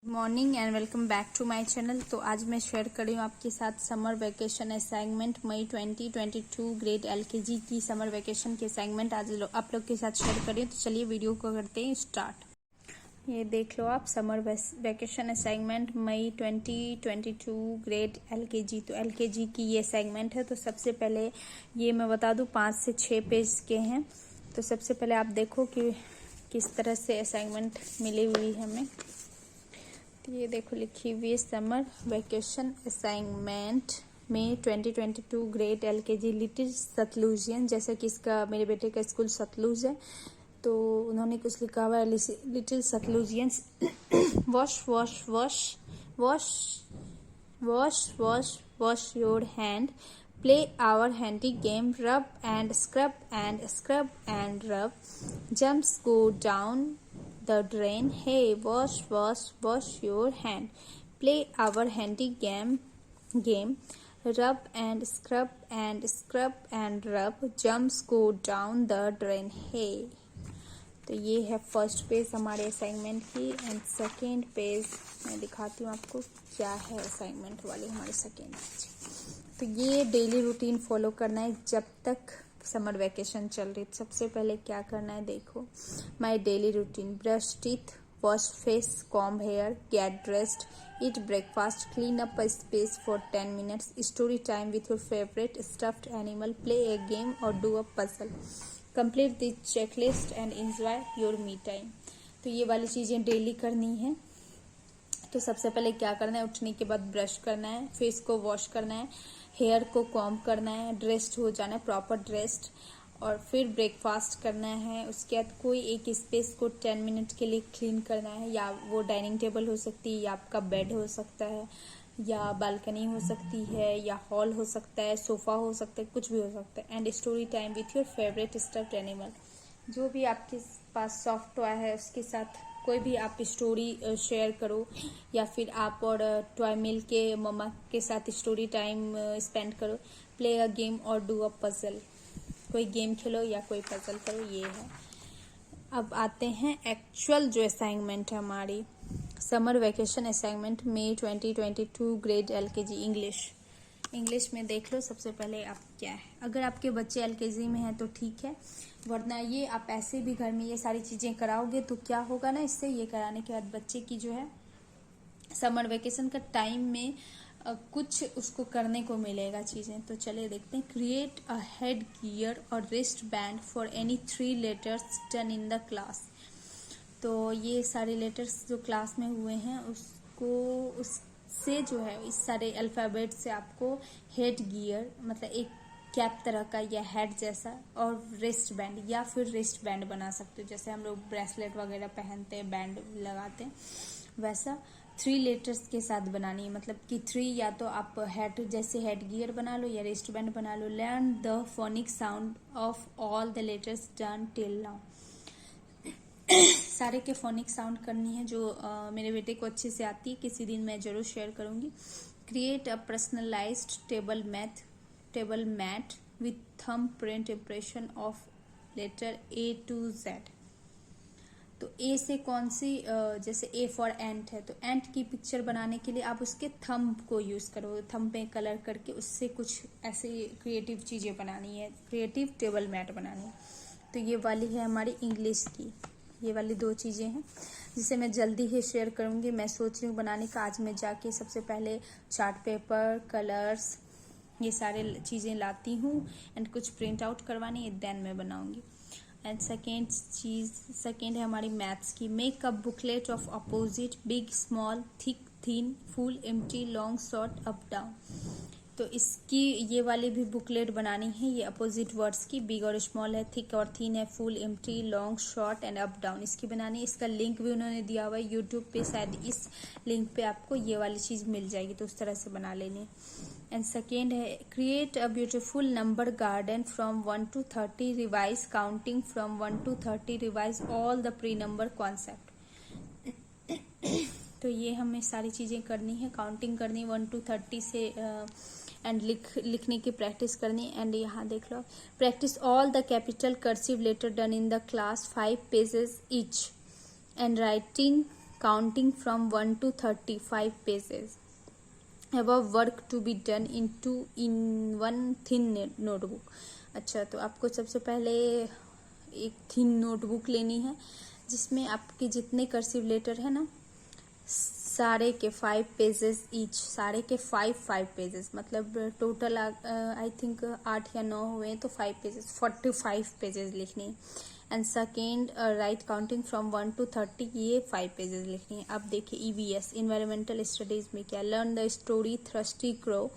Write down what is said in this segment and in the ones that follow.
Morning and welcome back to my channel. तो आज मैं शेयर कर रही हूँ आपके साथ समर वेकेशन असाइनमेंट मई 2022 ग्रेड एलकेजी की समर वेकेशन के असाइनमेंट आज आप लोग के साथ शेयर कर रही हूँ। तो चलिए वीडियो को करते हैं स्टार्ट। ये देख लो आप, समर वेकेशन असाइनमेंट मई 2022 ग्रेड एलकेजी। तो एलकेजी की ये असाइनमेंट है। तो सबसे पहले ये मैं बता दूँ 5 से 6 पेज के हैं। तो सबसे पहले आप देखो कि किस तरह से असाइनमेंट मिली हुई है हमें। तो ये देखो लिखी हुई है समर वेकेशन असाइनमेंट में 2022 ग्रेड एलकेजी लिटिल सतलुजियन। जैसे कि इसका मेरे बेटे का स्कूल सतलुज है तो उन्होंने कुछ लिखा हुआ है little Satlujians. Wash wash wash wash wash wash wash your hand, play our handy game, rub and scrub and rub, jumps go down the drain. Hey, wash wash wash your hand, play our handy game, rub and scrub and rub, jumps go down the drain. Hey. तो ये है first page हमारे assignment की। And second page मैं दिखाती हूँ आपको क्या है असाइनमेंट वाले हमारे सेकेंड पेज। तो ये डेली रूटीन फॉलो करना है जब तक समर वेकेशन चल रही। सबसे पहले क्या करना है देखो, my daily routine: brush teeth, wash face, comb hair, get dressed, eat breakfast, clean up a space for 10 minutes, story time with your favourite stuffed animal, play a game और do a puzzle, complete this checklist and enjoy your me time. तो ये वाली चीजें daily करनी है। तो सबसे पहले क्या करना है, उठने के बाद ब्रश करना है, फेस को वॉश करना है, हेयर को कॉम्ब करना है, ड्रेस्ड हो जाना है, प्रॉपर ड्रेस्ड, और फिर ब्रेकफास्ट करना है। उसके बाद कोई एक स्पेस को 10 मिनट के लिए क्लीन करना है। या वो डाइनिंग टेबल हो सकती है, या आपका बेड हो सकता है, या बालकनी हो सकती है, या हॉल हो सकता है, सोफा हो सकता है, कुछ भी हो सकता है। And story time with your favourite stuffed animal, जो भी आपके पास सॉफ्ट टॉय है उसके साथ कोई भी आप स्टोरी शेयर करो, या फिर आप और टॉय मिल के मम्मा के साथ स्टोरी टाइम स्पेंड करो, प्ले अ गेम और डू अ पजल, कोई गेम खेलो या कोई पजल करो। ये है। अब आते हैं एक्चुअल जो असाइनमेंट है हमारी समर वेकेशन असाइनमेंट मई 2022 ग्रेड एलकेजी इंग्लिश में देख लो। सबसे पहले आप क्या है, अगर आपके बच्चे एलकेजी में हैं तो ठीक है, वरना ये आप ऐसे भी घर में ये सारी चीजें कराओगे तो क्या होगा ना, इससे ये कराने के बाद बच्चे की जो है समर वेकेशन का टाइम में कुछ उसको करने को मिलेगा चीजें। तो चलिए देखते हैं। क्रिएट अ हेड गियर और wrist band for any 3 letters done in the class. तो ये सारे लेटर्स जो क्लास में हुए हैं उसको उससे जो है इस सारे अल्फाबेट से आपको हेड गियर मतलब एक कैप तरह का या हेड जैसा, और रिस्ट बैंड या फिर रिस्ट बैंड बना सकते हो, जैसे हम लोग ब्रेसलेट वगैरह पहनते हैं, बैंड लगाते हैं, वैसा 3 लेटर्स के साथ बनानी है। मतलब कि 3 या तो आप हेड जैसे हेड गियर बना लो या रिस्ट बैंड बना लो। Learn the phonic sound of all the letters done till now. सारे के फोनिक साउंड करनी है जो मेरे बेटे को अच्छे से आती है, किसी दिन मैं जरूर शेयर करूंगी। Create a personalised table mat with thumb print impression of letter A to Z. तो ए से कौन सी, जैसे ए फॉर एंट है तो एंट की पिक्चर बनाने के लिए आप उसके थंब को यूज करो, थंब पे कलर करके उससे कुछ ऐसे क्रिएटिव चीजें बनानी है, क्रिएटिव टेबल मैट बनानी है। तो ये वाली है हमारी इंग्लिश की, ये वाली 2 चीजें हैं जिसे मैं जल्दी ही शेयर करूंगी। मैं सोच रही हूँ बनाने का, आज मैं जाके सबसे पहले चार्ट पेपर, कलर्स, ये सारे चीजें लाती हूँ एंड कुछ प्रिंट आउट करवानी है, देन मैं बनाऊंगी। एंड सेकेंड है हमारी मैथ्स की। Make a booklet of opposite, big small, thick thin, full empty, long short, up down. तो इसकी ये वाली भी बुकलेट बनानी है। ये अपोजिट वर्ड्स की, बिग और स्मॉल है, थिक और थीन है, full empty, long short and up down, इसकी बनानी है। इसका लिंक भी उन्होंने दिया हुआ है यूट्यूब पे, शायद इस लिंक पे आपको ये वाली चीज मिल जाएगी, तो उस तरह से बना लेनी। एंड सेकेंड है create a beautiful number garden from 1 to 30, revise counting from 1 to 30, revise all the pre number concept. तो ये हमें सारी चीजें करनी है, काउंटिंग करनी 1 to 30 से, एंड लिखने की प्रैक्टिस करनी। एंड यहाँ देख लो, practise all the capital cursive letter done in the class 5 pages each, and writing counting from 1 to 35 pages. above work to be done in one thin notebook. अच्छा, तो आपको सबसे पहले एक थिन नोटबुक लेनी है जिसमें आपके जितने कर्सिव लेटर है ना, सारे के 5 पेजेस ईच, सारे के 5 पेजेस, मतलब टोटल आई थिंक 8 या 9 हुए तो 5 पेजेस, 45 पेजेस लिखनी है। And second right counting from 1 to 30, ये 5 पेजेस लिखनी है। अब देखिए EVS इन्वायरमेंटल स्टडीज में क्या, learn the story thirsty crow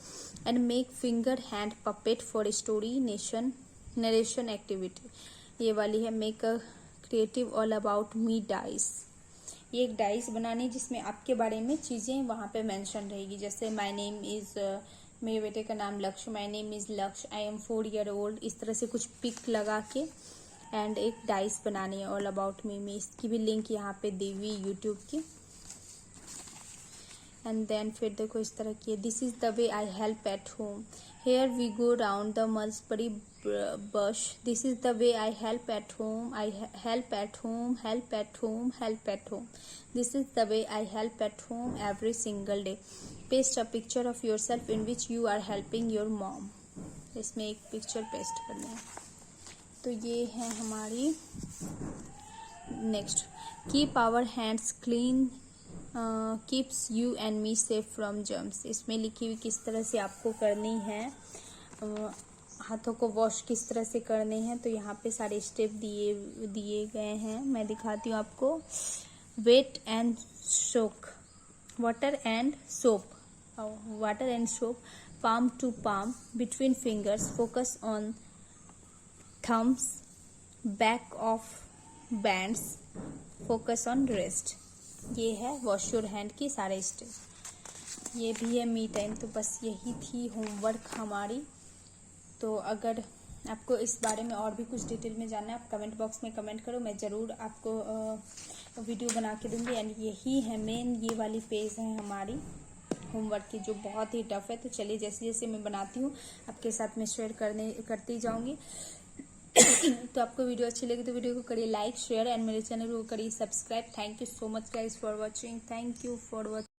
and make finger hand puppet for story narration activity. ये वाली है make a creative all about me dice. ये एक डाइस बनानी जिसमें आपके बारे में चीजें वहां पे मेंशन रहेगी, जैसे माय नेम इज, मेरे बेटे का नाम लक्ष्य, माय नेम इज लक्ष्य, आई एम 4 year old, इस तरह से कुछ पिक लगा के एंड एक डाइस बनानी है ऑल अबाउट मी में। इसकी भी लिंक यहाँ पे दी हुई यूट्यूब की। एंड देन फिर देखो इस तरह की, this is the way I help at home, here we go round the mulberry bush, this is the way I help at home, I help at home, help at home, help at home, this is the way I help at home every single day, paste a picture of yourself in which you are helping your mom। इसमें एक picture paste करनी है। तो ये है हमारी next, keep our hands clean keeps you and me safe from germs. इसमें लिखी हुई किस तरह से आपको करनी है, हाथों को वॉश किस तरह से करने हैं। तो यहाँ पे सारे स्टेप दिए गए हैं, मैं दिखाती हूँ आपको। Wet and soak, water and soap, palm to palm, between fingers, focus on thumbs, back of bands, focus on wrist। ये है वॉश योर हैंड की सारे स्टेप। ये भी है मी टाइम। तो बस यही थी होमवर्क हमारी। तो अगर आपको इस बारे में और भी कुछ डिटेल में जानना है, आप कमेंट बॉक्स में कमेंट करो, मैं ज़रूर आपको वीडियो बना के दूंगी। एंड यही है मेन, ये वाली पेज है हमारी होमवर्क की जो बहुत ही टफ है। तो चलिए जैसे जैसे मैं बनाती हूँ आपके साथ में शेयर करती जाऊँगी। तो आपको वीडियो अच्छी लगी तो वीडियो को करिए लाइक शेयर एंड मेरे चैनल को करिए subscribe. Thank you so much guys for watching, thank you for watching.